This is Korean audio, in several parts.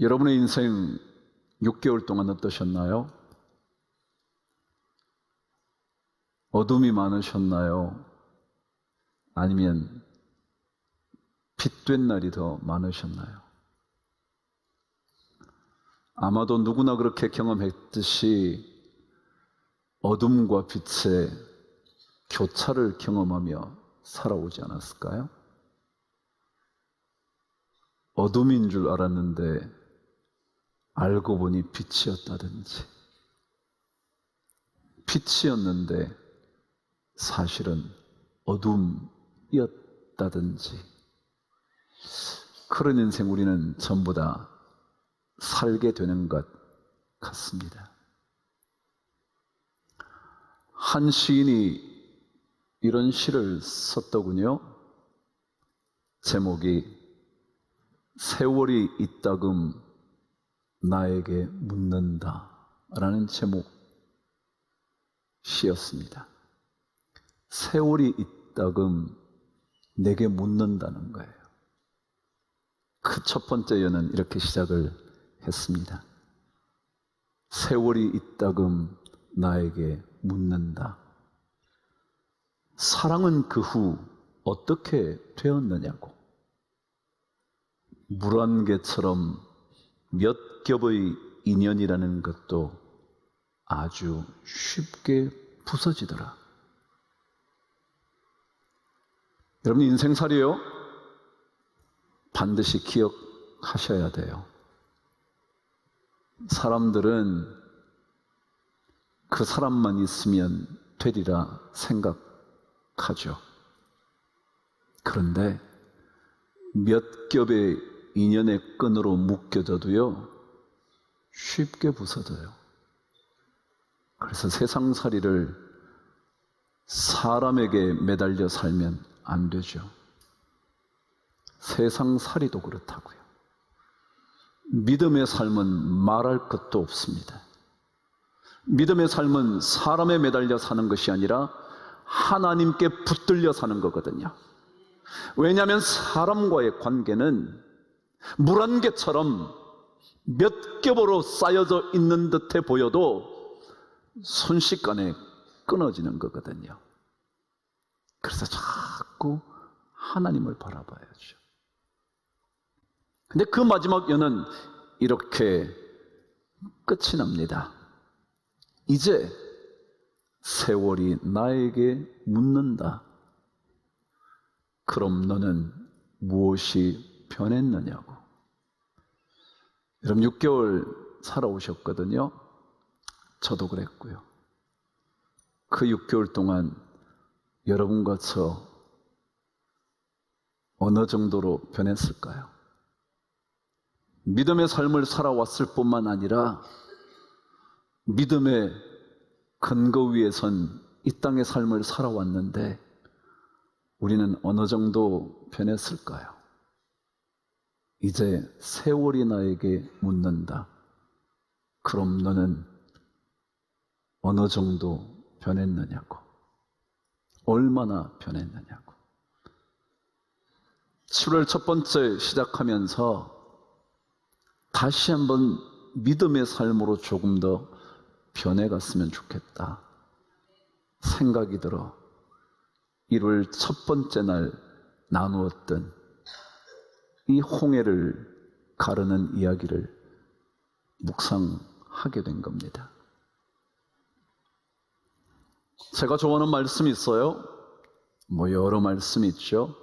여러분의 인생 6개월 동안 어떠셨나요? 어둠이 많으셨나요? 아니면 빛된 날이 더 많으셨나요? 아마도 누구나 그렇게 경험했듯이 어둠과 빛의 교차를 경험하며 살아오지 않았을까요? 어둠인 줄 알았는데 알고 보니 빛이었다든지, 빛이었는데 사실은 어둠이었다든지, 그런 인생 우리는 전부 다 살게 되는 것 같습니다. 한 시인이 이런 시를 썼더군요. 제목이 세월이 이따금 나에게 묻는다 라는 제목 시였습니다. 세월이 이따금 내게 묻는다는 거예요. 그 첫 번째 연은 이렇게 시작을 했습니다. 세월이 이따금 나에게 묻는다. 사랑은 그 후 어떻게 되었느냐고. 물 한 개처럼 몇 겹의 인연이라는 것도 아주 쉽게 부서지더라. 여러분, 인생살이요, 반드시 기억하셔야 돼요. 사람들은 그 사람만 있으면 되리라 생각하죠. 그런데 몇 겹의 인연의 끈으로 묶여져도요, 쉽게 부서져요. 그래서 세상살이를 사람에게 매달려 살면 안 되죠. 세상살이도 그렇다고요. 믿음의 삶은 말할 것도 없습니다. 믿음의 삶은 사람에 매달려 사는 것이 아니라 하나님께 붙들려 사는 거거든요. 왜냐하면 사람과의 관계는 물 한 개처럼 몇 겹으로 쌓여져 있는 듯해 보여도 순식간에 끊어지는 거거든요. 그래서 자꾸 하나님을 바라봐야죠. 근데 그 마지막 연은 이렇게 끝이 납니다. 이제 세월이 나에게 묻는다. 그럼 너는 무엇이 변했느냐고. 여러분, 6개월 살아오셨거든요. 저도 그랬고요. 그 6개월 동안 여러분과 저 어느 정도로 변했을까요? 믿음의 삶을 살아왔을 뿐만 아니라 믿음의 근거 위에선 이 땅의 삶을 살아왔는데 우리는 어느 정도 변했을까요? 이제 세월이 나에게 묻는다. 그럼 너는 어느 정도 변했느냐고. 얼마나 변했느냐고. 7월 첫 번째 시작하면서 다시 한번 믿음의 삶으로 조금 더 변해갔으면 좋겠다 생각이 들어 1월 첫 번째 날 나누었던 이 홍해를 가르는 이야기를 묵상하게 된 겁니다. 제가 좋아하는 말씀이 있어요. 여러 말씀이 있죠.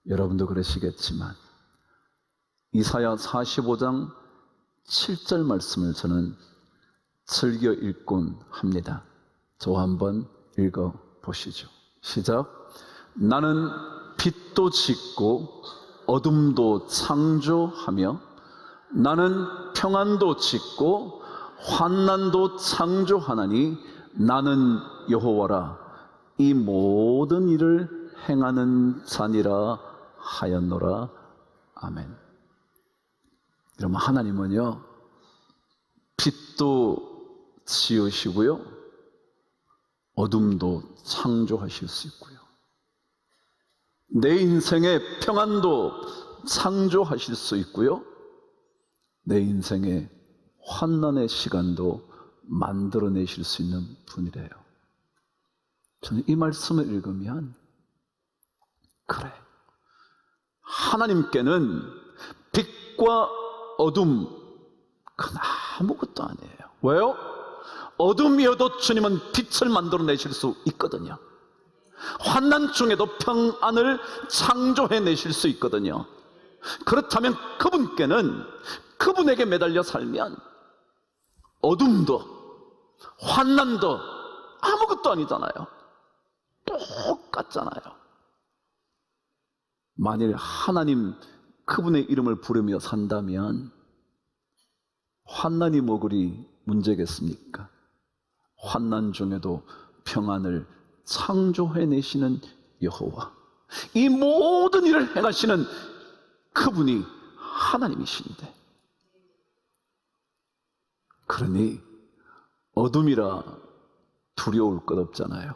여러분도 그러시겠지만 이사야 45장 7절 말씀을 저는 즐겨 읽곤 합니다. 저와 한번 읽어보시죠. 시작. 나는 빛도 짓고 어둠도 창조하며 나는 평안도 짓고 환난도 창조하나니 나는 여호와라. 이 모든 일을 행하는 자니라 하였노라. 아멘. 여러분, 하나님은요, 빛도 지으시고요, 어둠도 창조하실 수 있고요, 내 인생의 평안도 창조하실 수 있고요, 내 인생의 환난의 시간도 만들어내실 수 있는 분이래요. 저는 이 말씀을 읽으면 그래, 하나님께는 빛과 어둠 그건 아무것도 아니에요. 왜요? 어둠이어도 주님은 빛을 만들어내실 수 있거든요. 환난 중에도 평안을 창조해내실 수 있거든요. 그렇다면 그분께는, 그분에게 매달려 살면 어둠도 환난도 아무것도 아니잖아요. 똑같잖아요. 만일 하나님 그분의 이름을 부르며 산다면 환난이 뭐 그리 문제겠습니까? 환난 중에도 평안을 창조해내시는 여호와, 이 모든 일을 행하시는 그분이 하나님이신데, 그러니 어둠이라 두려울 것 없잖아요.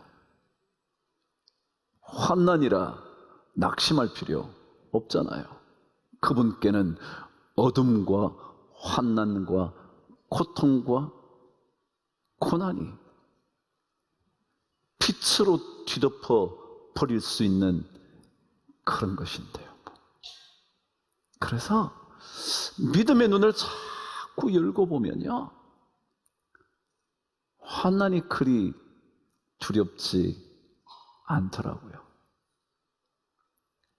환난이라 낙심할 필요 없잖아요. 그분께는 어둠과 환난과 고통과 고난이 빛으로 뒤덮어 버릴 수 있는 그런 것인데요. 그래서 믿음의 눈을 자꾸 열고 보면요, 환난이 그리 두렵지 않더라고요.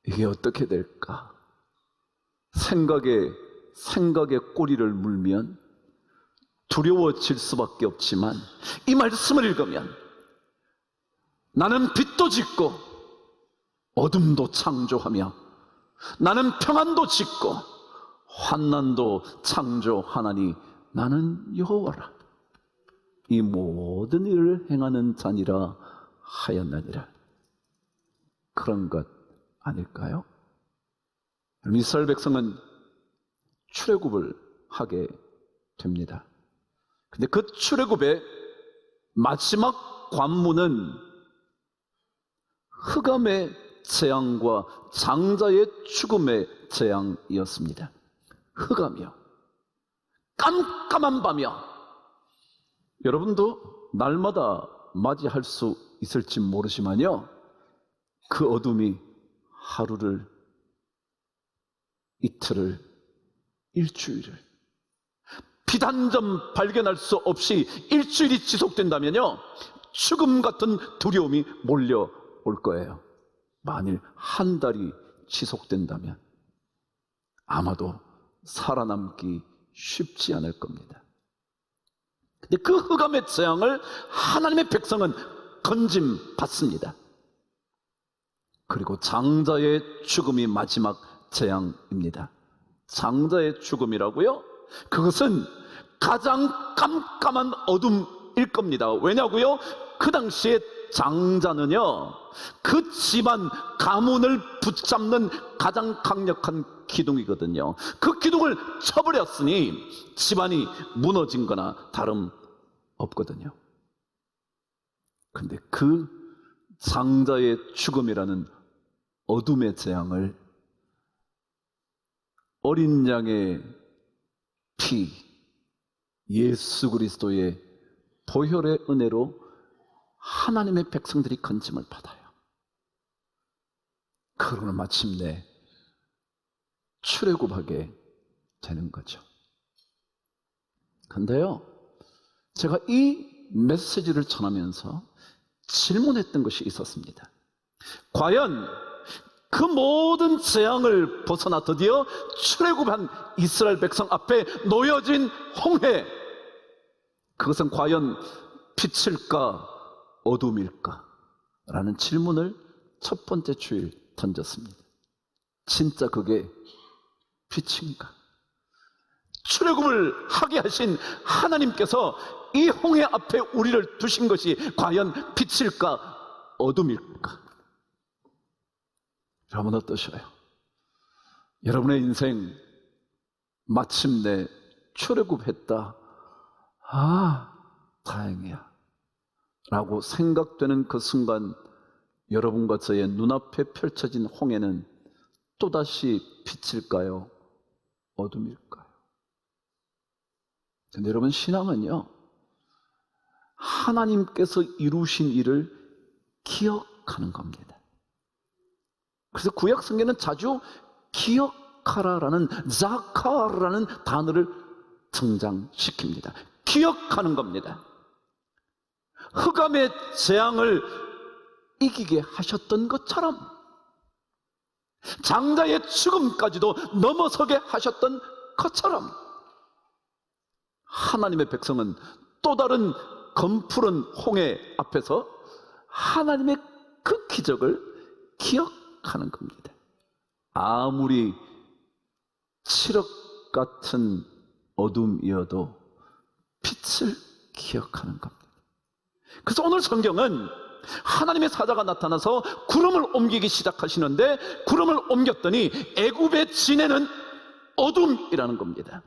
이게 어떻게 될까? 생각에 꼬리를 물면 두려워질 수밖에 없지만, 이 말씀을 읽으면 나는 빛도 짓고 어둠도 창조하며 나는 평안도 짓고 환난도 창조하나니 나는 여호와라. 이 모든 일을 행하는 자니라 하였느니라. 그런 것 아닐까요? 이스라엘 백성은 출애굽을 하게 됩니다. 근데 그 출애굽의 마지막 관문은 흑암의 재앙과 장자의 죽음의 재앙이었습니다. 흑암이요, 깜깜한 밤이요. 여러분도 날마다 맞이할 수 있을지 모르지만요, 그 어둠이 하루를, 이틀을, 일주일을, 빛 한 점 발견할 수 없이 일주일이 지속된다면요, 죽음 같은 두려움이 몰려올 거예요. 만일 한 달이 지속된다면 아마도 살아남기 쉽지 않을 겁니다. 근데 그 흑암의 재앙을 하나님의 백성은 건짐받습니다. 그리고 장자의 죽음이 마지막 재앙입니다. 장자의 죽음이라고요? 그것은 가장 깜깜한 어둠일 겁니다. 왜냐고요? 그 당시에 장자는요, 그 집안 가문을 붙잡는 가장 강력한 기둥이거든요. 그 기둥을 쳐버렸으니 집안이 무너진 거나 다름없거든요. 근데 그 장자의 죽음이라는 어둠의 재앙을 어린 양의 피, 예수 그리스도의 보혈의 은혜로 하나님의 백성들이 건짐을 받아요. 그러고 마침내 출애굽하게 되는 거죠. 근데요, 제가 이 메시지를 전하면서 질문했던 것이 있었습니다. 과연 그 모든 재앙을 벗어나 드디어 출애굽한 이스라엘 백성 앞에 놓여진 홍해, 그것은 과연 빛일까 어둠일까? 라는 질문을 첫 번째 주일 던졌습니다. 진짜 그게 빛인가? 출애굽을 하게 하신 하나님께서 이 홍해 앞에 우리를 두신 것이 과연 빛일까 어둠일까? 여러분 어떠셔요? 여러분의 인생 마침내 출애굽했다, 아 다행이야 라고 생각되는 그 순간, 여러분과 저의 눈앞에 펼쳐진 홍해는 또다시 빛일까요? 어둠일까요? 근데 여러분, 신앙은요, 하나님께서 이루신 일을 기억하는 겁니다. 그래서 구약 성경에는 자주 기억하라라는 자카라는 단어를 등장시킵니다. 기억하는 겁니다. 흑암의 재앙을 이기게 하셨던 것처럼, 장자의 죽음까지도 넘어서게 하셨던 것처럼, 하나님의 백성은 또 다른 검푸른 홍해 앞에서 하나님의 그 기적을 기억하는 겁니다. 아무리 칠흑 같은 어둠이어도 빛을 기억하는 겁니다. 그래서 오늘 성경은 하나님의 사자가 나타나서 구름을 옮기기 시작하시는데, 구름을 옮겼더니 애굽의 진해는 어둠이라는 겁니다.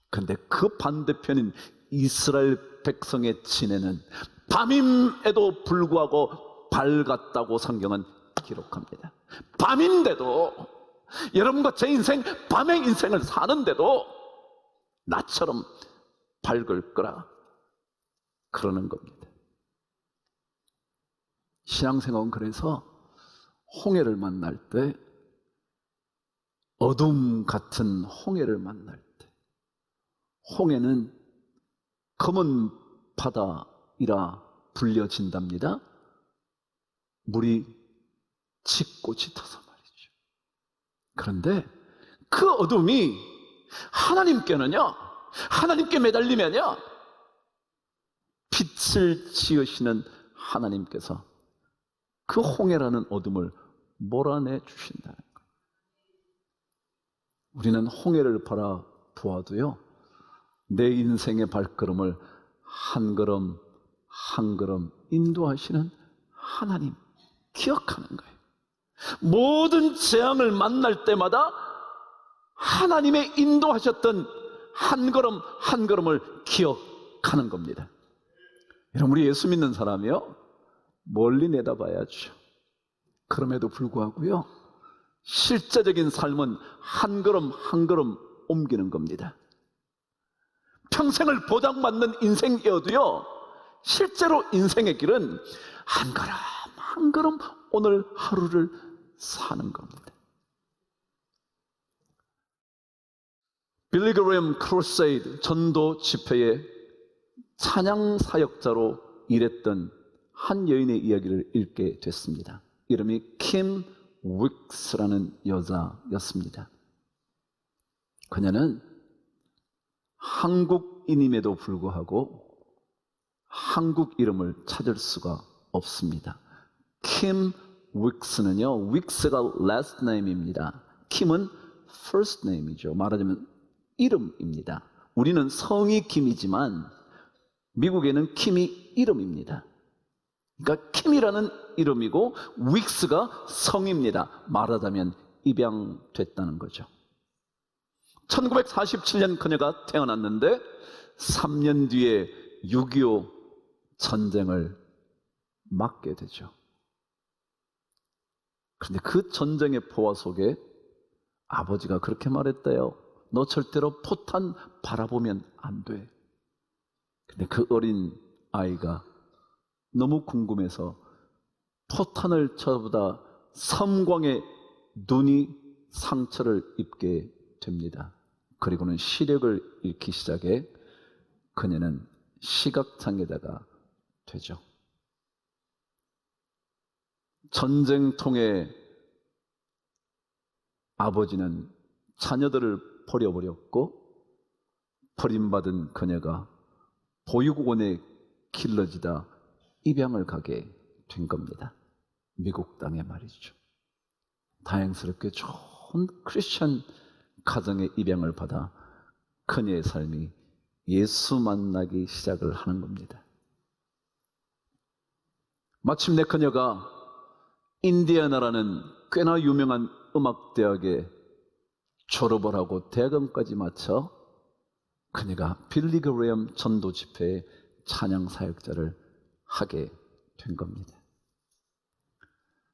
그런데 그 반대편인 이스라엘 백성의 진해는 밤임에도 불구하고 밝았다고 성경은 기록합니다. 밤인데도, 여러분과 제 인생, 밤의 인생을 사는데도 나처럼 밝을 거라 그러는 겁니다. 신앙생활은 그래서 홍해를 만날 때, 어둠 같은 홍해를 만날 때, 홍해는 검은 바다이라 불려진답니다. 물이 짙고 짙어서 말이죠. 그런데 그 어둠이 하나님께는요, 하나님께 매달리면요, 빛을 지으시는 하나님께서 그 홍해라는 어둠을 몰아내 주신다는 거예요. 우리는 홍해를 바라보아도요, 내 인생의 발걸음을 한 걸음 한 걸음 인도하시는 하나님 기억하는 거예요. 모든 재앙을 만날 때마다 하나님의 인도하셨던 한 걸음 한 걸음을 기억하는 겁니다. 여러분, 우리 예수 믿는 사람이요, 멀리 내다봐야죠. 그럼에도 불구하고요, 실제적인 삶은 한 걸음 한 걸음 옮기는 겁니다. 평생을 보장받는 인생이어도요, 실제로 인생의 길은 한 걸음 한 걸음 오늘 하루를 사는 겁니다. 빌리 그레이엄 크루세이드 전도 집회의 찬양 사역자로 일했던 한 여인의 이야기를 읽게 됐습니다. 이름이 킴 윅스라는 여자였습니다. 그녀는 한국인임에도 불구하고 한국 이름을 찾을 수가 없습니다. 킴 윅스는요, 윅스가 last name입니다. 킴은 first name이죠. 말하자면 이름입니다. 우리는 성이 김이지만 미국에는 킴이 이름입니다. 그러니까 킴이라는 이름이고 윅스가 성입니다. 말하자면 입양됐다는 거죠. 1947년 그녀가 태어났는데 3년 뒤에 6.25 전쟁을 맞게 되죠. 그런데 그 전쟁의 포화 속에 아버지가 그렇게 말했대요. 너 절대로 포탄 바라보면 안 돼. 근데 그 어린 아이가 너무 궁금해서 포탄을 쳐다보다 섬광에 눈이 상처를 입게 됩니다. 그리고는 시력을 잃기 시작해 그녀는 시각장애자가 되죠. 전쟁통에 아버지는 자녀들을 버려버렸고 버림받은 그녀가 보육원에 길러지다 입양을 가게 된 겁니다. 미국 땅에 말이죠. 다행스럽게 좋은 크리스천 가정의 입양을 받아 그녀의 삶이 예수 만나기 시작을 하는 겁니다. 마침내 그녀가 인디애나라는 꽤나 유명한 음악대학에 졸업을 하고 대학원까지 마쳐 그녀가 빌리 그레이엄 전도 집회의 찬양 사역자를 하게 된 겁니다.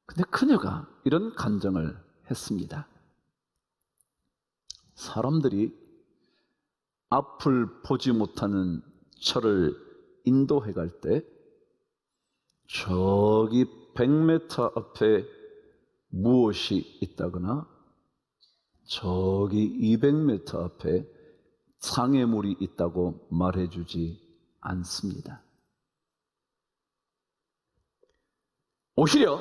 근데 그녀가 이런 간증을 했습니다. 사람들이 앞을 보지 못하는 저를 인도해 갈 때 저기 100m 앞에 무엇이 있다거나 저기 200m 앞에 장애물이 있다고 말해주지 않습니다. 오히려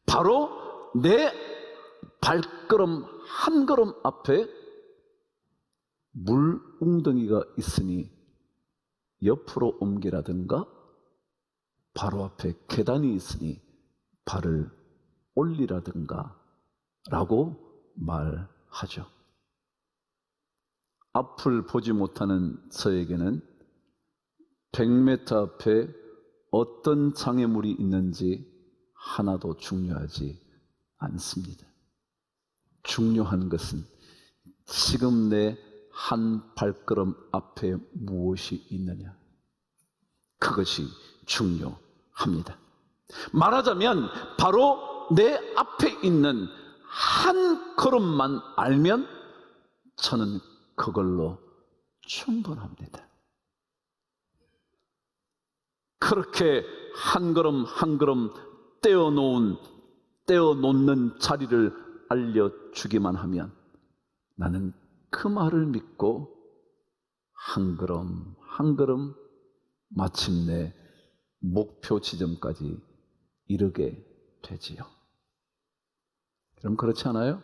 바로 내 발걸음 한 걸음 앞에 물 웅덩이가 있으니 옆으로 옮기라든가 바로 앞에 계단이 있으니 발을 올리라든가 라고 말하죠. 앞을 보지 못하는 저에게는 100m 앞에 어떤 장애물이 있는지 하나도 중요하지 않습니다. 중요한 것은 지금 내 한 발걸음 앞에 무엇이 있느냐, 그것이 중요합니다. 말하자면 바로 내 앞에 있는 한 걸음만 알면 저는 그걸로 충분합니다. 그렇게 한 걸음 한 걸음 떼어놓는 자리를 알려주기만 하면 나는 그 말을 믿고 한 걸음 한 걸음 마침내 목표 지점까지 이르게 되지요. 그럼 그렇지 않아요?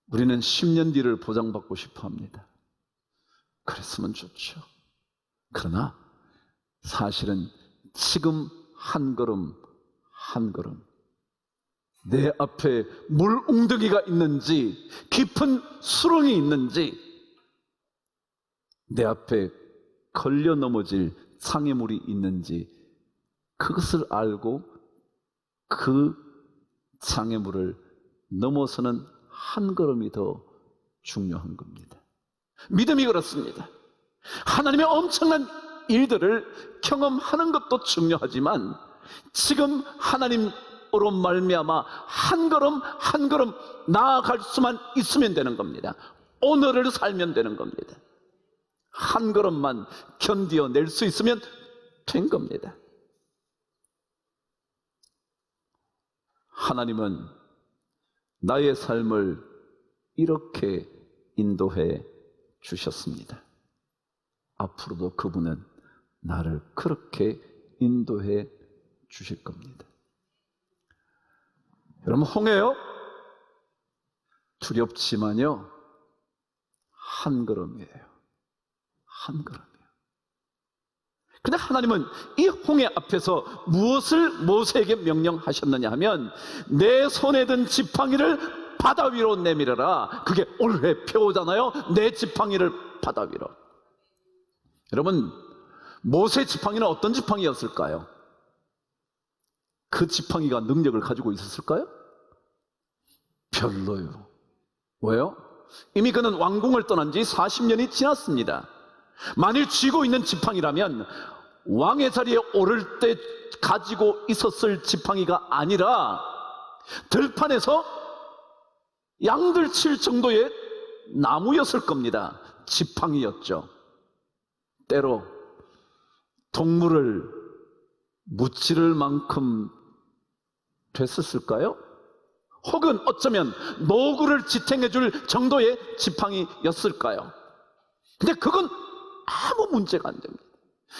우리는 10년 뒤를 보장받고 싶어 합니다. 그랬으면 좋죠. 그러나 사실은 지금 한 걸음 한 걸음 내 앞에 물 웅덩이가 있는지 깊은 수렁이 있는지 내 앞에 걸려 넘어질 장애물이 있는지 그것을 알고 그 장애물을 넘어서는 한 걸음이 더 중요한 겁니다. 믿음이 그렇습니다. 하나님의 엄청난 일들을 경험하는 것도 중요하지만 지금 하나님으로 말미암아 한 걸음 한 걸음 나아갈 수만 있으면 되는 겁니다. 오늘을 살면 되는 겁니다. 한 걸음만 견디어낼 수 있으면 된 겁니다. 하나님은 나의 삶을 이렇게 인도해 주셨습니다. 앞으로도 그분은 나를 그렇게 인도해 주실 겁니다. 여러분, 홍해요? 두렵지만요, 한 걸음이에요. 한 걸음이에요. 근데 하나님은 이 홍해 앞에서 무엇을 모세에게 명령하셨느냐 하면 내 손에 든 지팡이를 바다 위로 내밀어라. 그게 올해 표잖아요. 내 지팡이를 바다 위로. 여러분, 모세 지팡이는 어떤 지팡이였을까요? 그 지팡이가 능력을 가지고 있었을까요? 별로요. 왜요? 이미 그는 왕궁을 떠난 지 40년이 지났습니다. 만일 쥐고 있는 지팡이라면 왕의 자리에 오를 때 가지고 있었을 지팡이가 아니라 들판에서 양들 칠 정도의 나무였을 겁니다. 지팡이였죠. 때로 동물을 무찌를 만큼 됐었을까요? 혹은 어쩌면 노구를 지탱해 줄 정도의 지팡이였을까요? 근데 그건 아무 문제가 안 됩니다.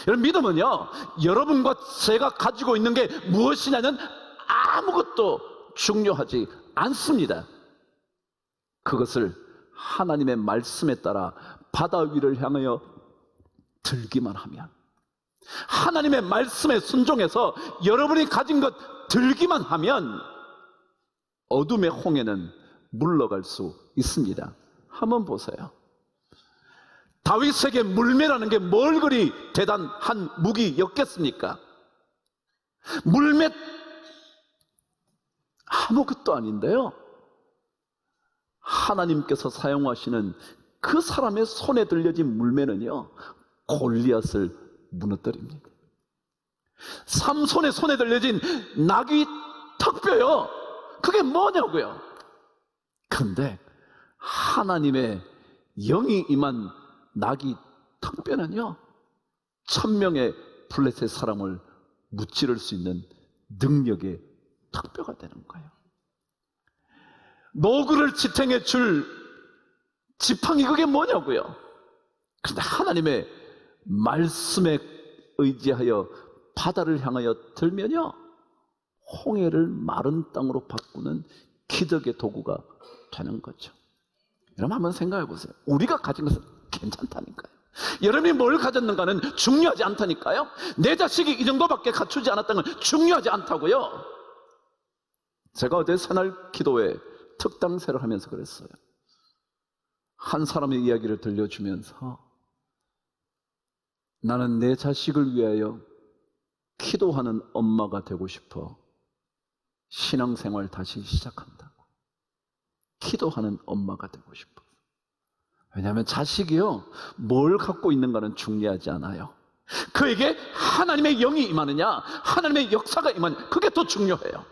여러분, 믿음은요, 여러분과 제가 가지고 있는 게 무엇이냐는 아무것도 중요하지 않습니다. 그것을 하나님의 말씀에 따라 바다 위를 향하여 들기만 하면, 하나님의 말씀에 순종해서 여러분이 가진 것 들기만 하면 어둠의 홍해는 물러갈 수 있습니다. 한번 보세요. 다윗에게 물매라는 게 뭘 그리 대단한 무기였겠습니까? 물매 아무것도 아닌데요, 하나님께서 사용하시는 그 사람의 손에 들려진 물매는요, 골리앗을 무너뜨립니다. 삼손의 손에 들려진 나귀 턱뼈요, 그게 뭐냐고요. 그런데 하나님의 영이 임한 낙이 턱 빼면요 1000명의 블레셋 사람을 무찌를 수 있는 능력의 턱뼈가 되는 거예요. 노구를 지탱해 줄 지팡이, 그게 뭐냐고요? 그런데 하나님의 말씀에 의지하여 바다를 향하여 들면요 홍해를 마른 땅으로 바꾸는 기적의 도구가 되는 거죠. 여러분 한번 생각해 보세요. 우리가 가진 것은 괜찮다니까요. 여러분이 뭘 가졌는가는 중요하지 않다니까요. 내 자식이 이 정도밖에 갖추지 않았다는 건 중요하지 않다고요. 제가 어제 새날 기도회 특당세를 하면서 그랬어요. 한 사람의 이야기를 들려주면서 나는 내 자식을 위하여 기도하는 엄마가 되고 싶어 신앙생활 다시 시작한다고. 기도하는 엄마가 되고 싶어. 왜냐하면 자식이요 뭘 갖고 있는가는 중요하지 않아요. 그에게 하나님의 영이 임하느냐 하나님의 역사가 임하느냐, 그게 더 중요해요.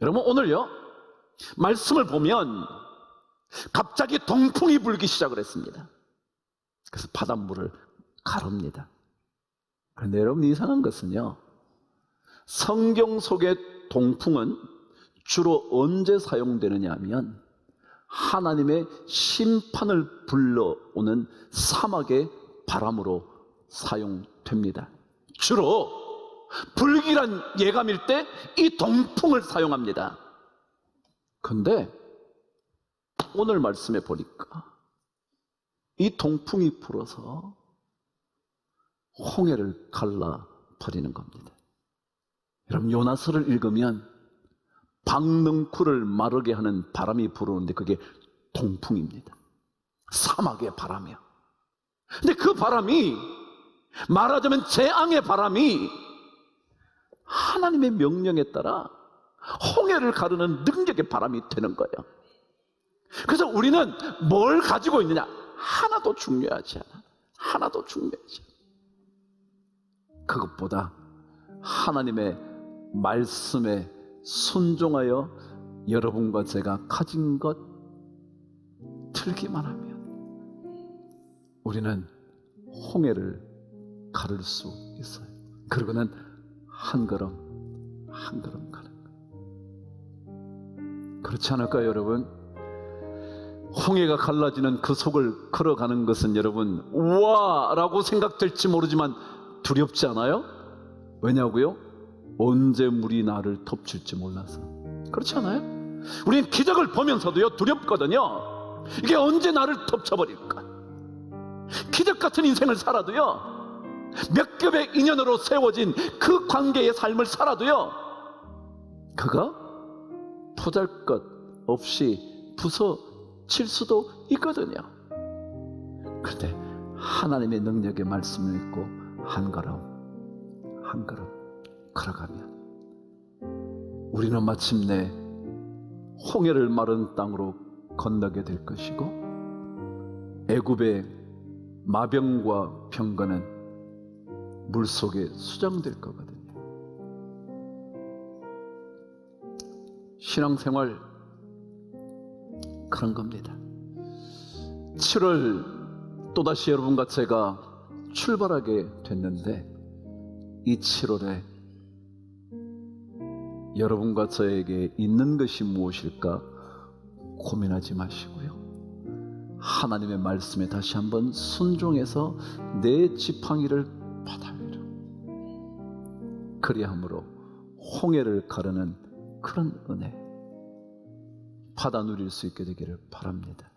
여러분 오늘요 말씀을 보면 갑자기 동풍이 불기 시작을 했습니다. 그래서 바닷물을 가릅니다. 그런데 여러분 이상한 것은요 성경 속의 동풍은 주로 언제 사용되느냐 하면 하나님의 심판을 불러오는 사막의 바람으로 사용됩니다. 주로 불길한 예감일 때 이 동풍을 사용합니다. 그런데 오늘 말씀에 보니까 이 동풍이 불어서 홍해를 갈라버리는 겁니다. 여러분 요나서를 읽으면 박능쿨을 마르게 하는 바람이 불어오는데 그게 동풍입니다. 사막의 바람이요. 근데 그 바람이 말하자면 재앙의 바람이 하나님의 명령에 따라 홍해를 가르는 능력의 바람이 되는 거예요. 그래서 우리는 뭘 가지고 있느냐 하나도 중요하지 않아. 하나도 중요하지 않아. 그것보다 하나님의 말씀에 순종하여 여러분과 제가 가진 것 들기만 하면 우리는 홍해를 가를 수 있어요. 그러고는 한 걸음 한 걸음 가는 거예요. 그렇지 않을까요 여러분? 홍해가 갈라지는 그 속을 걸어가는 것은 여러분 우와 라고 생각될지 모르지만 두렵지 않아요? 왜냐고요? 언제 물이 나를 덮칠지 몰라서. 그렇지 않아요? 우리는 기적을 보면서도요 두렵거든요. 이게 언제 나를 덮쳐버릴까? 기적 같은 인생을 살아도요 몇 겹의 인연으로 세워진 그 관계의 삶을 살아도요 그가 보잘것없이 부서질 수도 있거든요. 그런데 하나님의 능력의 말씀을 읽고 한 걸음 한 걸음 걸어가면 우리는 마침내 홍해를 마른 땅으로 건너게 될 것이고 애굽의 마병과 병거는 물속에 수장될 거거든요. 신앙생활 그런 겁니다. 7월 또다시 여러분과 제가 출발하게 됐는데 이 7월에 여러분과 저에게 있는 것이 무엇일까 고민하지 마시고요. 하나님의 말씀에 다시 한번 순종해서 내 지팡이를 바다 위로 그리함으로 홍해를 가르는 그런 은혜 받아 누릴 수 있게 되기를 바랍니다.